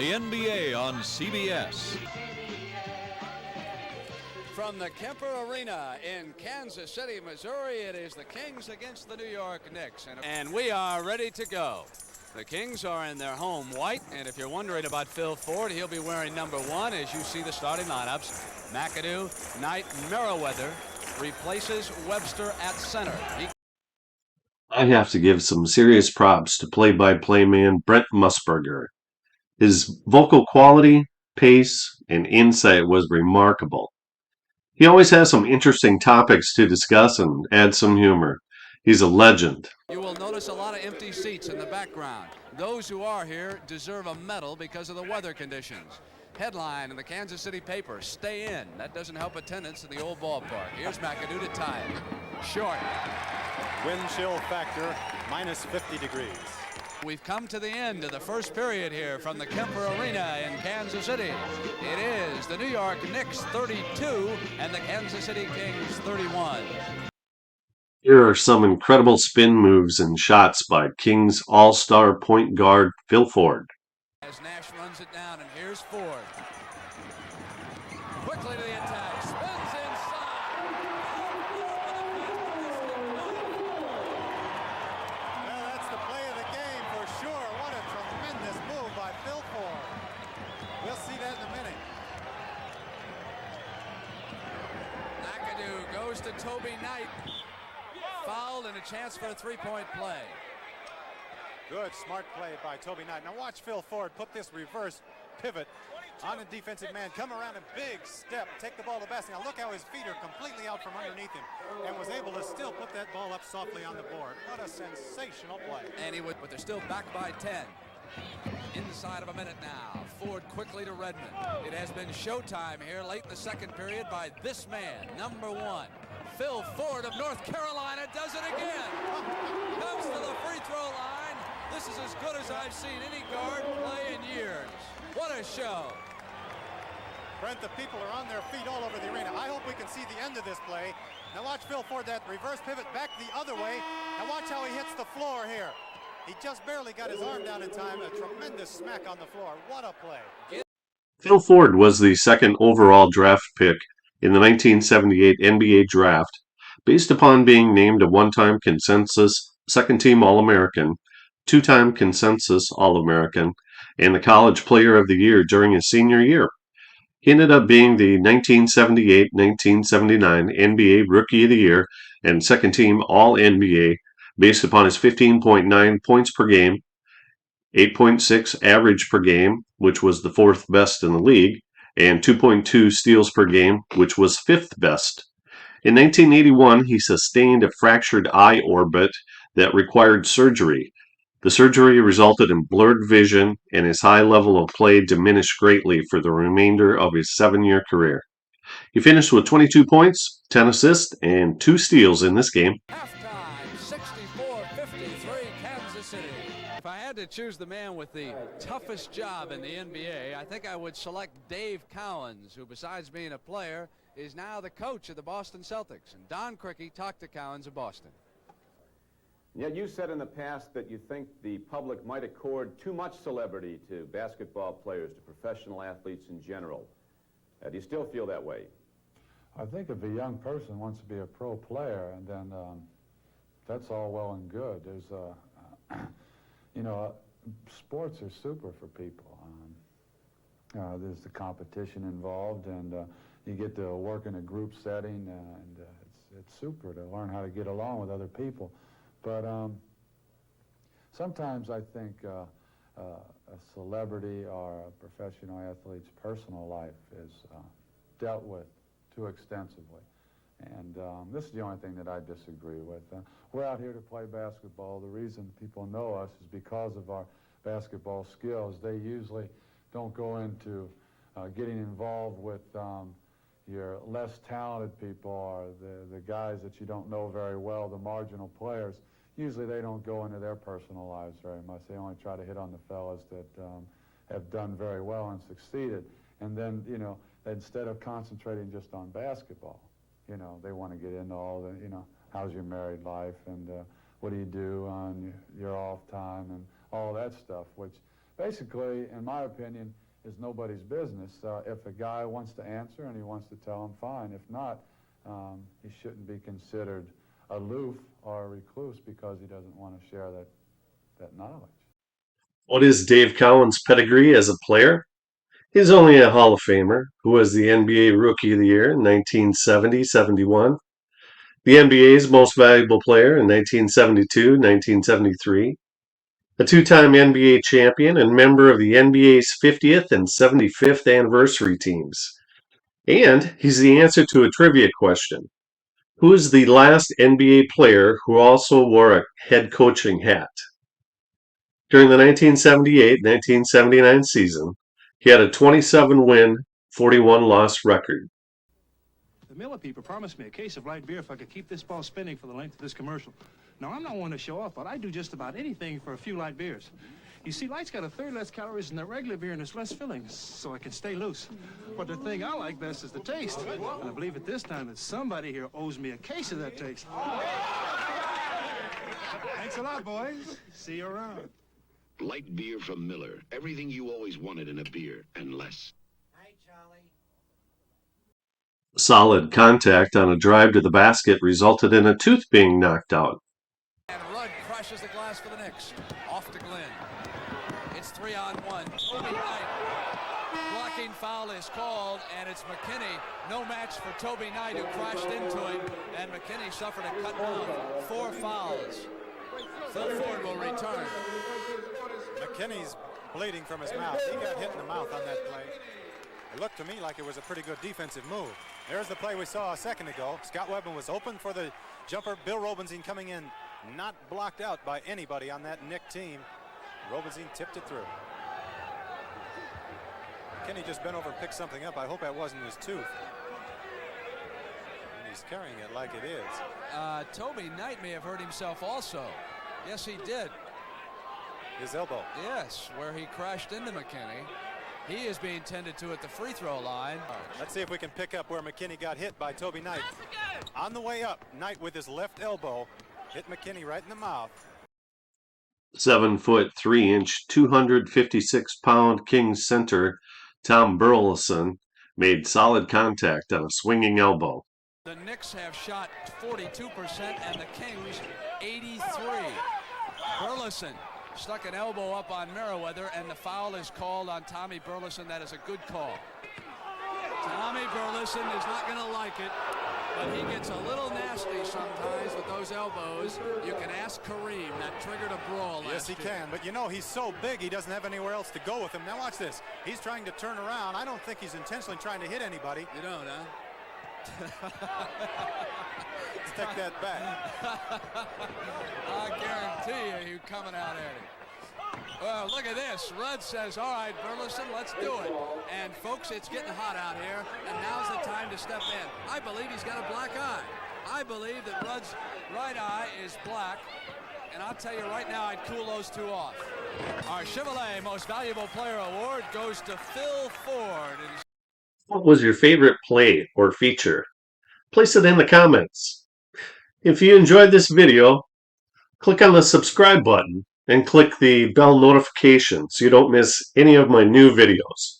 the NBA on CBS. From the Kemper Arena in Kansas City, Missouri, it is the Kings against the New York Knicks. And we are ready to go. The Kings are in their home white, and if you're wondering about Phil Ford, he'll be wearing number 1 as you see the starting lineups. McAdoo, Knight, Merriweather replaces Webster at center. I have to give some serious props to play-by-play man Brent Musburger. His vocal quality, pace, and insight was remarkable. He always has some interesting topics to discuss and adds some humor. He's a legend. You will notice a lot of empty seats in the background. Those who are here deserve a medal because of the weather conditions. Headline in the Kansas City paper, stay in. That doesn't help attendance in the old ballpark. Here's McAdoo to tie it. Short. Wind chill factor, minus 50 degrees. We've come to the end of the first period here from the Kemper Arena in Kansas City. It is the New York Knicks 32 and the Kansas City Kings 31. Here are some incredible spin moves and shots by Kings all-star point guard Phil Ford. As Nash runs it down, and here's Ford. Quickly to the attack, spins inside. Well, that's the play of the game for sure. What a tremendous move by Phil Ford. We'll see that in a minute. McAdoo goes to Toby Knight. Fouled and a chance for a three-point play. Good, smart play by Toby Knight. Now watch Phil Ford put this reverse pivot on a defensive man, come around a big step, take the ball to the basket. Now look how his feet are completely out from underneath him and was able to still put that ball up softly on the board. What a sensational play. And he would, but they're still back by 10. Inside of a minute now. Ford quickly to Redmond. It has been showtime here late in the second period by this man, number 1. Phil Ford of North Carolina does it again. Comes to the free throw line. This is as good as I've seen any guard play in years. What a show. Brent, the people are on their feet all over the arena. I hope we can see the end of this play. Now watch Phil Ford, that reverse pivot back the other way. Now watch how he hits the floor here. He just barely got his arm down in time. A tremendous smack on the floor. What a play. Phil Ford was the second overall draft pick in the 1978 NBA draft, based upon being named a one-time consensus second-team All-American, two-time consensus All-American, and the College Player of the Year during his senior year. He ended up being the 1978-1979 NBA Rookie of the Year and second-team All-NBA based upon his 15.9 points per game, 8.6 average per game, which was the fourth best in the league, and 2.2 steals per game, which was fifth best. In 1981, he sustained a fractured eye orbit that required surgery. The surgery resulted in blurred vision, and his high level of play diminished greatly for the remainder of his 7-year career. He finished with 22 points, 10 assists, and 2 steals in this game. Halftime, 64-53 Kansas City. If I had to choose the man with the toughest job in the NBA, I think I would select Dave Cowens, who besides being a player, is now the coach of the Boston Celtics. And Don Criqui talked to Cowens of Boston. Yet you said in the past that you think the public might accord too much celebrity to basketball players, to professional athletes in general. Do you still feel that way? I think if a young person wants to be a pro player, and then that's all well and good. There's, you know, sports are super for people. There's the competition involved, and you get to work in a group setting, and it's super to learn how to get along with other people. But sometimes I think a celebrity or a professional athlete's personal life is dealt with too extensively. And this is the only thing that I disagree with. We're out here to play basketball. The reason people know us is because of our basketball skills. They usually don't go into getting involved with your less talented people or the guys that you don't know very well, the marginal players. Usually they don't go into their personal lives very much. They only try to hit on the fellas that have done very well and succeeded. And then, you know, instead of concentrating just on basketball, you know, they want to get into all the, you know, how's your married life and what do you do on your off time and all that stuff, which basically, in my opinion, is nobody's business. If a guy wants to answer and he wants to tell him, fine. If not, he shouldn't be considered aloof or a recluse because he doesn't want to share that knowledge. What is Dave Cowan's pedigree as a player? He's only a Hall of Famer who was the NBA Rookie of the Year in 1970-71, the NBA's Most Valuable Player in 1972-1973, a two-time NBA champion and member of the NBA's 50th and 75th anniversary teams. And he's the answer to a trivia question. Who is the last NBA player who also wore a head coaching hat? During the 1978-1979 season, he had a 27-win, 41-loss record. The Miller people promised me a case of light beer if I could keep this ball spinning for the length of this commercial. Now, I'm not one to show off, but I do just about anything for a few light beers. You see, light's got a third less calories than the regular beer and it's less filling, so I can stay loose. But the thing I like best is the taste. And I believe at this time that somebody here owes me a case of that taste. Thanks a lot, boys. See you around. Light beer from Miller. Everything you always wanted in a beer, and less. Hi, Charlie. Solid contact on a drive to the basket resulted in a tooth being knocked out. And Rudd crushes the glass for the Knicks. Off to Glenn. It's 3-on-1. Toby Knight. Blocking foul is called, and it's McKinney. No match for Toby Knight, who crashed into it, and McKinney suffered a cut down. 4 fouls. Phil Ford will return. McKinney's bleeding from his mouth. He got hit in the mouth on that play. It looked to me like it was a pretty good defensive move. There's the play we saw a second ago. Scott Webben was open for the jumper. Bill Robenstein coming in, not blocked out by anybody on that Knick team. Robenstein tipped it through. McKinney just bent over and picked something up. I hope that wasn't his tooth. And he's carrying it like it is. Toby Knight may have hurt himself also. Yes, he did. His elbow. Yes, where he crashed into McKinney. He is being tended to at the free throw line. Let's see if we can pick up where McKinney got hit by Toby Knight. On the way up, Knight with his left elbow hit McKinney right in the mouth. 7-foot 3-inch, 256-pound Kings center Tom Burleson made solid contact on a swinging elbow. The Knicks have shot 42% and the Kings 83. Burleson stuck an elbow up on Merriweather, and the foul is called on Tommy Burleson. That is a good call. Tommy Burleson is not going to like it, but he gets a little nasty sometimes with those elbows. You can ask Kareem. That triggered a brawl Yes, he can, but you know, he's so big he doesn't have anywhere else to go with him. Now watch this. He's trying to turn around. I don't think he's intentionally trying to hit anybody. You don't, huh? Let's take that back. I guarantee you he's coming out at him. Well, look at this. Rudd says, all right, Burleson, let's do it. And, folks, it's getting hot out here, and now's the time to step in. I believe he's got a black eye. I believe that Rudd's right eye is black, and I'll tell you right now, I'd cool those two off. Our Chevrolet Most Valuable Player Award goes to Phil Ford. What was your favorite play or feature? Place it in the comments. If you enjoyed this video, click on the subscribe button and click the bell notification so you don't miss any of my new videos.